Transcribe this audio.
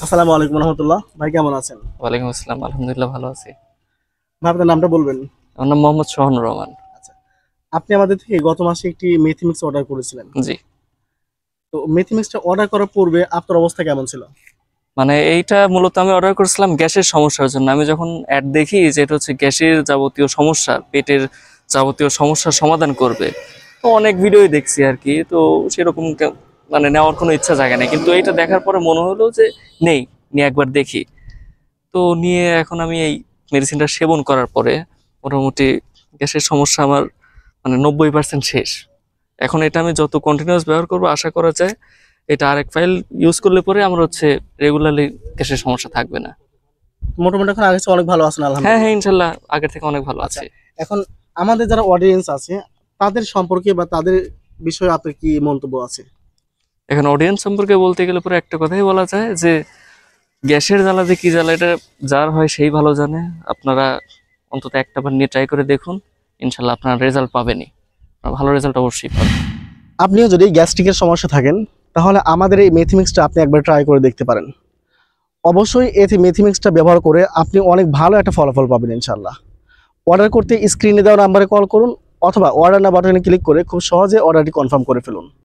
আসসালামু আলাইকুম রহমতুল্লাহ। ভাই কেমন আছেন? ওয়ালাইকুম আসসালাম, আলহামদুলিল্লাহ ভালো আছি। ভাই আপনার নামটা বলবেন? আমার নাম মোহাম্মদ সোহানুর রহমান। আচ্ছা, আপনি আমাদের থেকে গত মাসে একটি মেথি মিক্স অর্ডার করেছিলেন। জি, তো মেথি মিক্সটা অর্ডার করার পূর্বে আপনার অবস্থা কেমন ছিল? মানে এইটা মূলত আমি অর্ডার করেছিলাম গ্যাসের সমস্যার জন্য। আমি যখন অ্যাড দেখি যে এটা হচ্ছে গ্যাসের যাবতীয় সমস্যা, পেটের যাবতীয় সমস্যার সমাধান করবে, তো অনেক ভিডিওই দেখছি আর কি। তো সেরকম মানে নেওয়ার কোনো ইচ্ছা জাগে না, কিন্তু এইটা দেখার পরে মনে হলো যে নেই, নিয়ে একবার দেখি। তো নিয়ে এখন আমি এই মেডিসিনটা সেবন করার পরে মোটামুটি গ্যাসের সমস্যা আমার মানে 90% শেষ। এখন এটা আমি যত কন্টিনিউয়াস ব্যবহার করবো আশা করা যায় এটা আরেক ফাইল ইউজ করলে পরে আমার হচ্ছে রেগুলারলি গ্যাসের সমস্যা থাকবে না। মোটামুটি এখন আগের চেয়ে অনেক ভালো আছেন হ্যাঁ হ্যাঁ, আলহামদুলিল্লাহ। ইনশাল্লাহ আগের থেকে অনেক ভালো আচ্ছা, আছে। এখন আমাদের যারা অডিয়েন্স আছে তাদের সম্পর্কে বা তাদের বিষয়ে আপনার কি মন্তব্য আছে? এখন অডিয়েন্স সম্পর্কে বলতে গেলে পরে একটা কথাই বলা যায় যে গ্যাসের জ্বালা যে কি জ্বালা এটা যার হয় সেই ভালো জানে। আপনারা অন্তত একটা বার নিয়ে ট্রাই করে দেখুন, ইনশাল্লাহ আপনার রেজাল্ট পাবেনই, ভালো রেজাল্ট অবশ্যই পাবেন। আপনিও যদি গ্যাস্ট্রিকের সমস্যা থাকেন তাহলে আমাদের এই মেথি মিক্সটা আপনি একবার ট্রাই করে দেখতে পারেন। অবশ্যই এই মেথি মিক্সটা ব্যবহার করে আপনি অনেক ভালো একটা ফলাফল পাবেন ইনশাল্লাহ। অর্ডার করতে স্ক্রিনে দেওয়া নাম্বারে কল করুন অথবা অর্ডার না বাটনে ক্লিক করে খুব সহজে অর্ডারটি কনফার্ম করে ফেলুন।